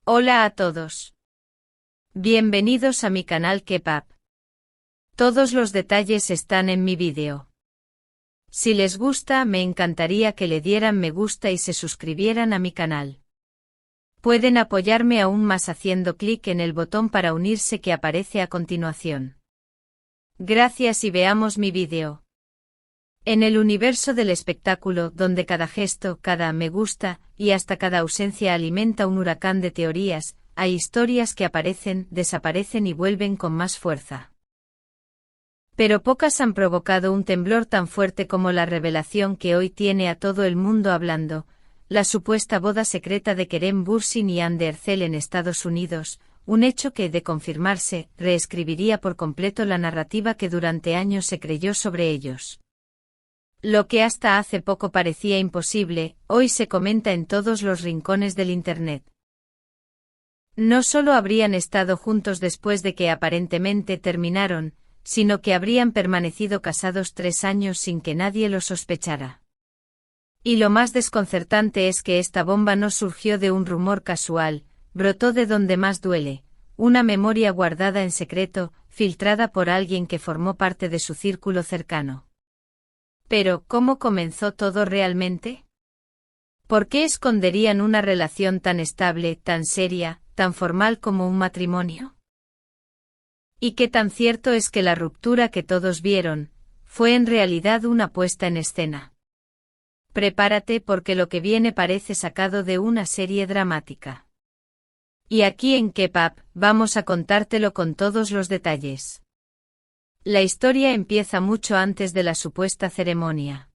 Hola a todos. Bienvenidos a mi canal Kepap. Todos los detalles están en mi vídeo. Si les gusta, me encantaría que le dieran me gusta y se suscribieran a mi canal. Pueden apoyarme aún más haciendo clic en el botón para unirse que aparece a continuación. Gracias y veamos mi vídeo. En el universo del espectáculo, donde cada gesto, cada me gusta, y hasta cada ausencia alimenta un huracán de teorías, hay historias que aparecen, desaparecen y vuelven con más fuerza. Pero pocas han provocado un temblor tan fuerte como la revelación que hoy tiene a todo el mundo hablando, la supuesta boda secreta de Kerem Bürsin y Hande Erçel en Estados Unidos, un hecho que, de confirmarse, reescribiría por completo la narrativa que durante años se creyó sobre ellos. Lo que hasta hace poco parecía imposible, hoy se comenta en todos los rincones del Internet. No solo habrían estado juntos después de que aparentemente terminaron, sino que habrían permanecido casados 3 años sin que nadie lo sospechara. Y lo más desconcertante es que esta bomba no surgió de un rumor casual, brotó de donde más duele, una memoria guardada en secreto, filtrada por alguien que formó parte de su círculo cercano. Pero, ¿cómo comenzó todo realmente? ¿Por qué esconderían una relación tan estable, tan seria, tan formal como un matrimonio? ¿Y qué tan cierto es que la ruptura que todos vieron, fue en realidad una puesta en escena? Prepárate porque lo que viene parece sacado de una serie dramática. Y aquí en Kepap, vamos a contártelo con todos los detalles. La historia empieza mucho antes de la supuesta ceremonia.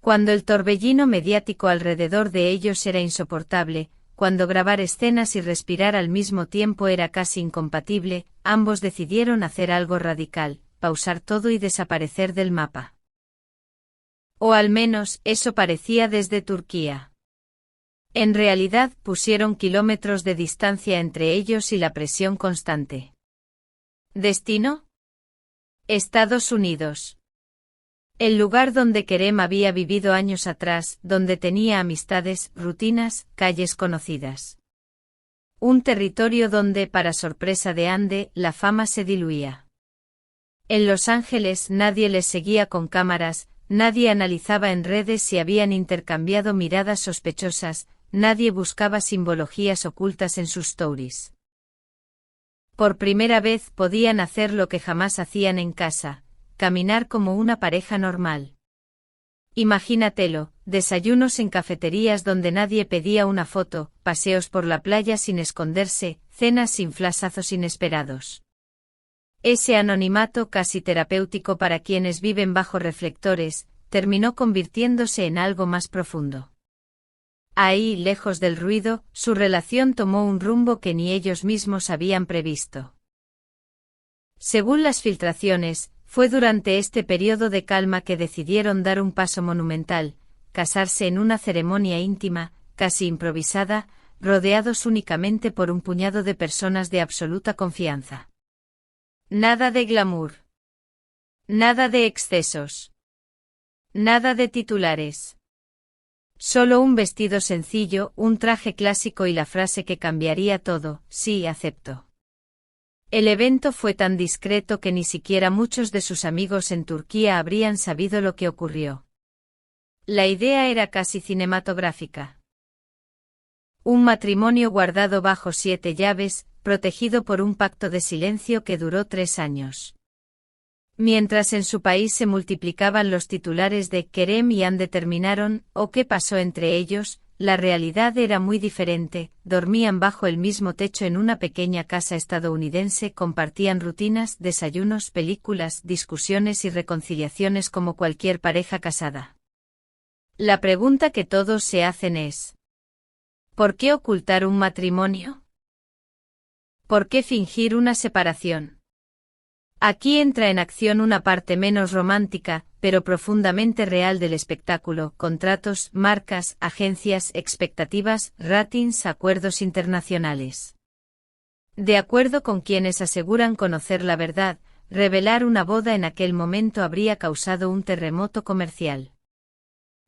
Cuando el torbellino mediático alrededor de ellos era insoportable, cuando grabar escenas y respirar al mismo tiempo era casi incompatible, ambos decidieron hacer algo radical, pausar todo y desaparecer del mapa. O al menos, eso parecía desde Turquía. En realidad, pusieron kilómetros de distancia entre ellos y la presión constante. ¿Destino? Estados Unidos. El lugar donde Kerem había vivido años atrás, donde tenía amistades, rutinas, calles conocidas. Un territorio donde, para sorpresa de Hande, la fama se diluía. En Los Ángeles nadie les seguía con cámaras, nadie analizaba en redes si habían intercambiado miradas sospechosas, nadie buscaba simbologías ocultas en sus stories. Por primera vez podían hacer lo que jamás hacían en casa, caminar como una pareja normal. Imagínatelo, desayunos en cafeterías donde nadie pedía una foto, paseos por la playa sin esconderse, cenas sin flashazos inesperados. Ese anonimato casi terapéutico para quienes viven bajo reflectores, terminó convirtiéndose en algo más profundo. Ahí, lejos del ruido, su relación tomó un rumbo que ni ellos mismos habían previsto. Según las filtraciones, fue durante este periodo de calma que decidieron dar un paso monumental, casarse en una ceremonia íntima, casi improvisada, rodeados únicamente por un puñado de personas de absoluta confianza. Nada de glamour. Nada de excesos. Nada de titulares. Solo un vestido sencillo, un traje clásico y la frase que cambiaría todo: sí, acepto. El evento fue tan discreto que ni siquiera muchos de sus amigos en Turquía habrían sabido lo que ocurrió. La idea era casi cinematográfica. Un matrimonio guardado bajo 7 llaves, protegido por un pacto de silencio que duró 3 años. Mientras en su país se multiplicaban los titulares de Kerem y Hande terminaron, o qué pasó entre ellos, la realidad era muy diferente. Dormían bajo el mismo techo en una pequeña casa estadounidense, compartían rutinas, desayunos, películas, discusiones y reconciliaciones como cualquier pareja casada. La pregunta que todos se hacen es: ¿por qué ocultar un matrimonio? ¿Por qué fingir una separación? Aquí entra en acción una parte menos romántica, pero profundamente real del espectáculo: contratos, marcas, agencias, expectativas, ratings, acuerdos internacionales. De acuerdo con quienes aseguran conocer la verdad, revelar una boda en aquel momento habría causado un terremoto comercial.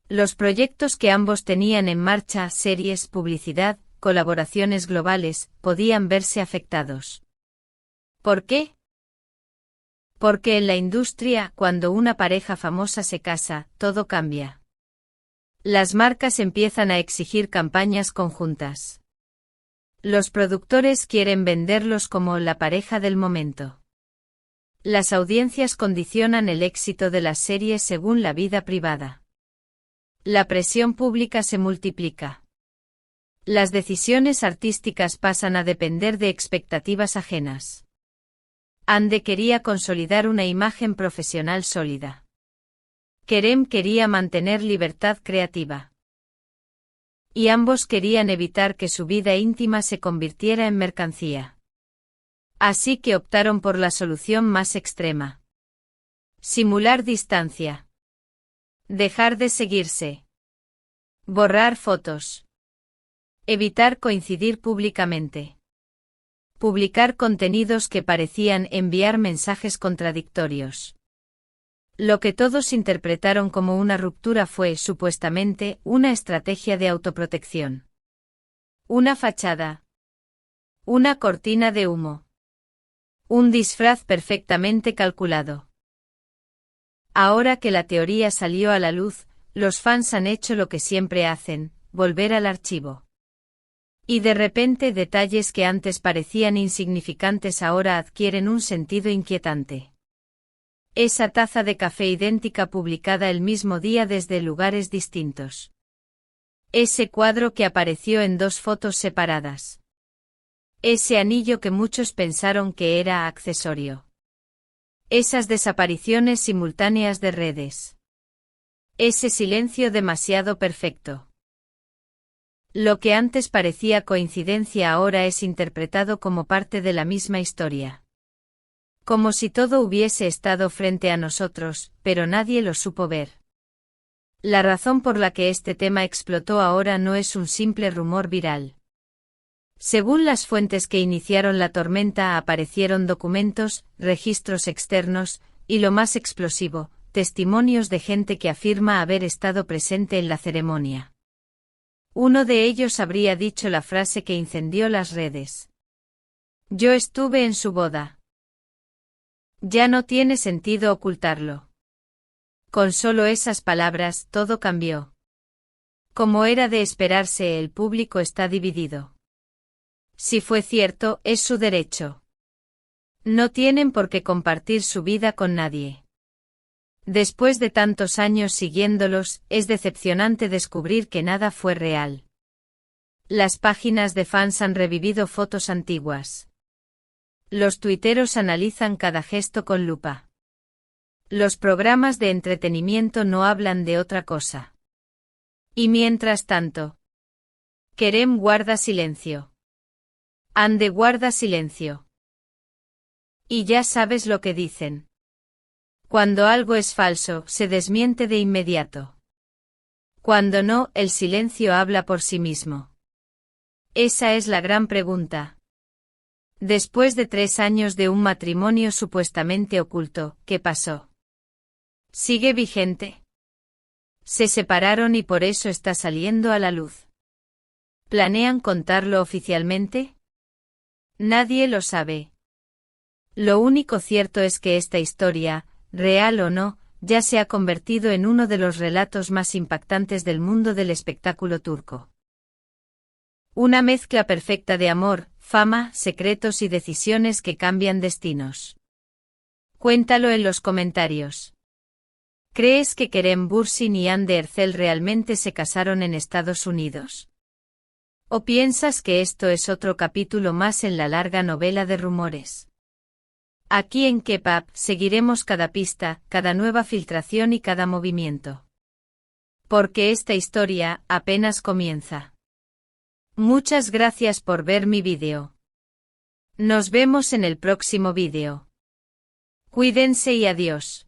Los proyectos que ambos tenían en marcha, series, publicidad, colaboraciones globales, podían verse afectados. ¿Por qué? Porque en la industria, cuando una pareja famosa se casa, todo cambia. Las marcas empiezan a exigir campañas conjuntas. Los productores quieren venderlos como la pareja del momento. Las audiencias condicionan el éxito de las series según la vida privada. La presión pública se multiplica. Las decisiones artísticas pasan a depender de expectativas ajenas. Ande quería consolidar una imagen profesional sólida. Kerem quería mantener libertad creativa. Y ambos querían evitar que su vida íntima se convirtiera en mercancía. Así que optaron por la solución más extrema. Simular distancia. Dejar de seguirse. Borrar fotos. Evitar coincidir públicamente. Publicar contenidos que parecían enviar mensajes contradictorios. Lo que todos interpretaron como una ruptura fue, supuestamente, una estrategia de autoprotección. Una fachada. Una cortina de humo. Un disfraz perfectamente calculado. Ahora que la teoría salió a la luz, los fans han hecho lo que siempre hacen, volver al archivo. Y de repente detalles que antes parecían insignificantes ahora adquieren un sentido inquietante. Esa taza de café idéntica publicada el mismo día desde lugares distintos. Ese cuadro que apareció en dos fotos separadas. Ese anillo que muchos pensaron que era accesorio. Esas desapariciones simultáneas de redes. Ese silencio demasiado perfecto. Lo que antes parecía coincidencia ahora es interpretado como parte de la misma historia. Como si todo hubiese estado frente a nosotros, pero nadie lo supo ver. La razón por la que este tema explotó ahora no es un simple rumor viral. Según las fuentes que iniciaron la tormenta aparecieron documentos, registros externos, y lo más explosivo, testimonios de gente que afirma haber estado presente en la ceremonia. Uno de ellos habría dicho la frase que incendió las redes. Yo estuve en su boda. Ya no tiene sentido ocultarlo. Con solo esas palabras todo cambió. Como era de esperarse, el público está dividido. Si fue cierto, es su derecho. No tienen por qué compartir su vida con nadie. Después de tantos años siguiéndolos, es decepcionante descubrir que nada fue real. Las páginas de fans han revivido fotos antiguas. Los tuiteros analizan cada gesto con lupa. Los programas de entretenimiento no hablan de otra cosa. Y mientras tanto, Kerem guarda silencio. Ande guarda silencio. Y ya sabes lo que dicen. Cuando algo es falso, se desmiente de inmediato. Cuando no, el silencio habla por sí mismo. Esa es la gran pregunta. Después de 3 años de un matrimonio supuestamente oculto, ¿qué pasó? ¿Sigue vigente? Se separaron y por eso está saliendo a la luz. ¿Planean contarlo oficialmente? Nadie lo sabe. Lo único cierto es que esta historia, real o no, ya se ha convertido en uno de los relatos más impactantes del mundo del espectáculo turco. Una mezcla perfecta de amor, fama, secretos y decisiones que cambian destinos. Cuéntalo en los comentarios. ¿Crees que Kerem Bürsin y Hande Erçel realmente se casaron en Estados Unidos? ¿O piensas que esto es otro capítulo más en la larga novela de rumores? Aquí en Kepap seguiremos cada pista, cada nueva filtración y cada movimiento. Porque esta historia apenas comienza. Muchas gracias por ver mi vídeo. Nos vemos en el próximo vídeo. Cuídense y adiós.